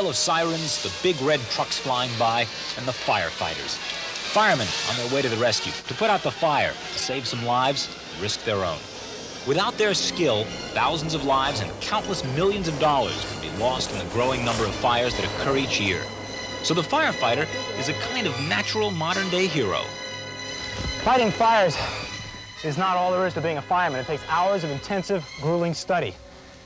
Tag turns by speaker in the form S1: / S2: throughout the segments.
S1: wail of sirens, the big red trucks flying by, and the firefighters. Firemen on their way to the rescue, to put out the fire, to save some lives, and risk their own. Without their skill, thousands of lives and countless millions of dollars would be lost in the growing number of fires that occur each year. So the firefighter is a kind of natural modern-day hero.
S2: Fighting fires is not all there is to being a fireman. It takes hours of intensive, grueling study.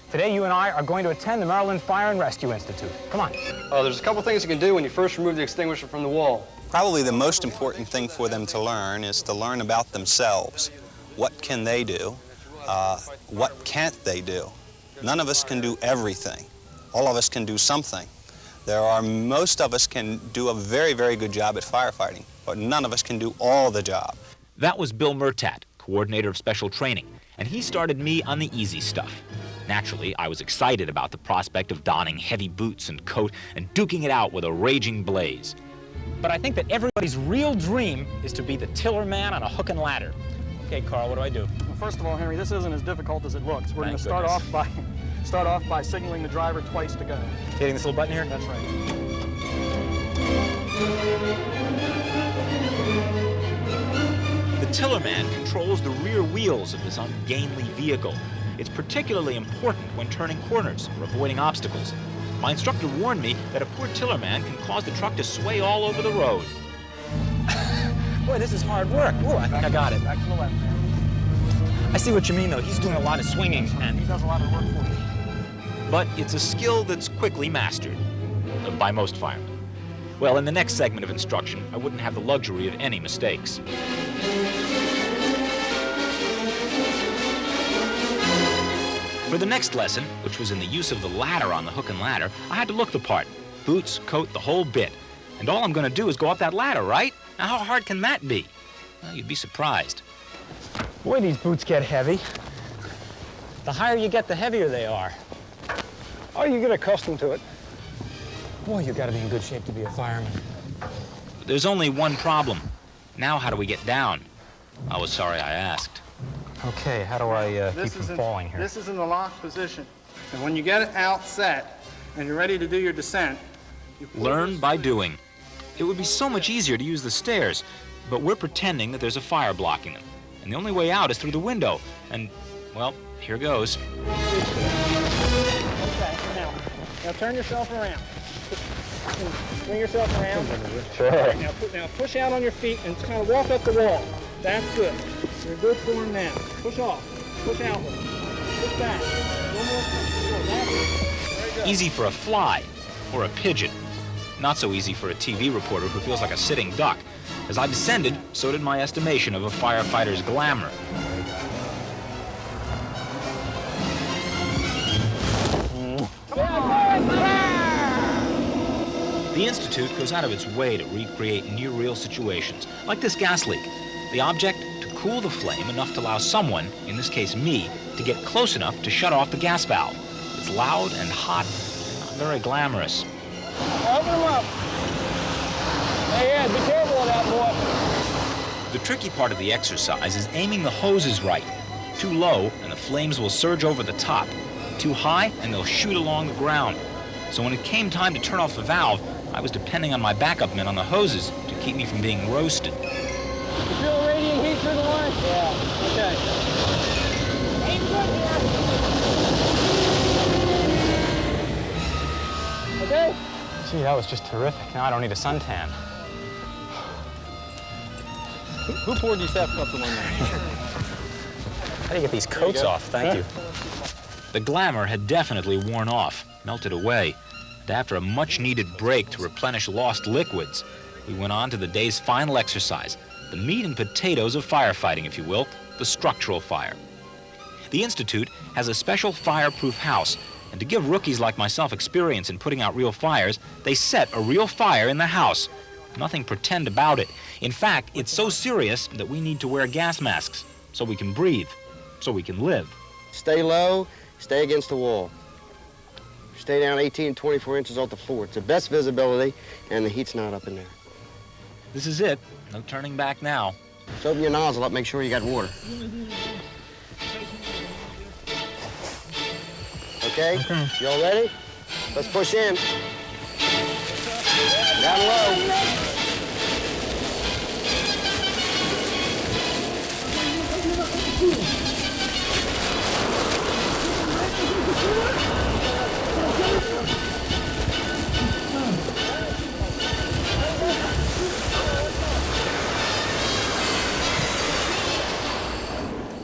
S2: Today, you and I are going to attend the Maryland Fire and Rescue Institute. Come on.
S3: Oh, there's a couple things you can do when you first remove the extinguisher from the wall.
S4: Probably the most important thing for them to learn is to learn about themselves. What can they do? What can't they do? None of us can do everything. All of us can do something. Most of us can do a very, very good job at firefighting, but none of us can do all the job.
S1: That was Bill Murtat, coordinator of special training, and he started me on the easy stuff. Naturally, I was excited about the prospect of donning heavy boots and coat and duking it out with a raging blaze.
S2: But I think that everybody's real dream is to be the tiller man on a hook and ladder. Okay, Carl, what do I do?
S5: Well, first of all, Henry, this isn't as difficult as it looks. We're going to
S2: Thank
S5: start off by signaling the driver twice to go.
S2: Hitting this little button here?
S5: That's right.
S1: The tiller man controls the rear wheels of this ungainly vehicle. It's particularly important when turning corners or avoiding obstacles. My instructor warned me that a poor tiller man can cause the truck to sway all over the road.
S2: Boy, this is hard work. Ooh, I think I got it.
S5: Back to the left.
S2: I see what you mean, though. He's doing a lot of swinging, and
S5: He does a lot of work for you.
S1: But it's a skill that's quickly mastered by most firemen. Well, in the next segment of instruction, I wouldn't have the luxury of any mistakes. For the next lesson, which was in the use of the ladder on the hook and ladder, I had to look the part. Boots, coat, the whole bit. And all I'm going to do is go up that ladder, right? Now, how hard can that be? Well, you'd be surprised.
S2: boy, these boots get heavy. The higher you get, the heavier they are.
S5: Oh, you get accustomed to it.
S2: Boy, you gotta be in good shape to be a fireman.
S1: There's only one problem. Now, how do we get down? I was sorry I asked.
S2: Okay, how do I keep from falling here?
S5: This is in the locked position. And when you get it out set and you're ready to do your descent, you
S1: Learn by doing. It would be so much easier to use the stairs, but we're pretending that there's a fire blocking them. And the only way out is through the window. And, well, here goes.
S5: Okay, now turn yourself around. Bring yourself around.
S2: Sure.
S5: Now push out on your feet and kind of walk up the wall. That's good. You're in good form now. Push off. Push outward. Push back. One more time. That's it. Very good.
S1: Easy for a fly or a pigeon. Not so easy for a TV reporter who feels like a sitting duck. As I descended, so did my estimation of a firefighter's glamour. The Institute goes out of its way to recreate near-real situations, like this gas leak. The object, to cool the flame enough to allow someone, in this case me, to get close enough to shut off the gas valve. It's loud and hot, not very glamorous.
S5: Open them up. Hey, be careful of that, boy.
S1: The tricky part of the exercise is aiming the hoses right. Too low, and the flames will surge over the top. Too high, and they'll shoot along the ground. So when it came time to turn off the valve, I was depending on my backup men on the hoses to keep me from being roasted.
S5: You feel radiant heat through the line? Yeah. Okay. Aim good here. Okay?
S2: Gee, that was just terrific. Now I don't need a suntan.
S3: Who poured these half cups of lemonade?
S2: How do you get these coats off? Thank you.
S1: The glamour had definitely worn off, melted away. And after a much-needed break to replenish lost liquids, we went on to the day's final exercise, the meat and potatoes of firefighting, if you will, the structural fire. The Institute has a special fireproof house, and to give rookies like myself experience in putting out real fires, they set a real fire in the house. Nothing pretend about it. In fact, it's so serious that we need to wear gas masks so we can breathe, so we can live.
S6: Stay low, stay against the wall. Stay down 18, 24 inches off the floor. It's the best visibility, and the heat's not up in there.
S1: This is it. No turning back now.
S6: So open your nozzle up, make sure you got water. Okay? You all ready? Let's push in. Down low.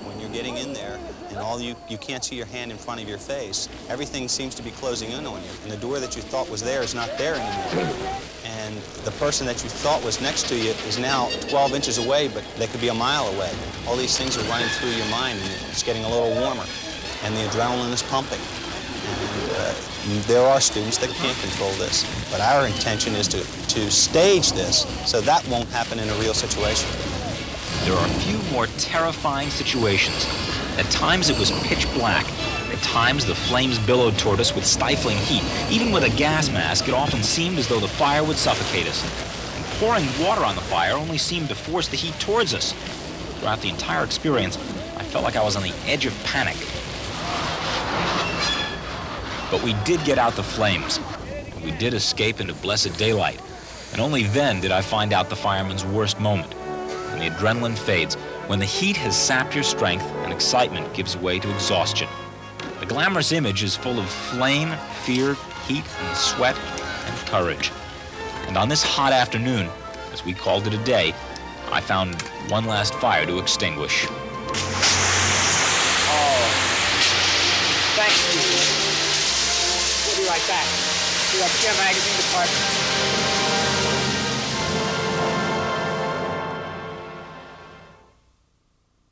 S4: When you're getting in there and you can't see your hand in front of your face, everything seems to be closing in on you. And the door that you thought was there is not there anymore. And the person that you thought was next to you is now 12 inches away, but they could be a mile away. All these things are running through your mind, and it's getting a little warmer, and the adrenaline is pumping. And there are students that can't control this, but our intention is to stage this so that won't happen in a real situation.
S1: There are a few more terrifying situations. At times it was pitch black. At times the flames billowed toward us with stifling heat. Even with a gas mask, it often seemed as though the fire would suffocate us. And pouring water on the fire only seemed to force the heat towards us. Throughout the entire experience, I felt like I was on the edge of panic. But we did get out the flames. We did escape into blessed daylight. And only then did I find out the fireman's worst moment. When the adrenaline fades, when the heat has sapped your strength and excitement gives way to exhaustion. The glamorous image is full of flame, fear, heat, and sweat, and courage. And on this hot afternoon, as we called it a day, I found one last fire to extinguish.
S2: Oh, thank you. We'll be right back. To our magazine department.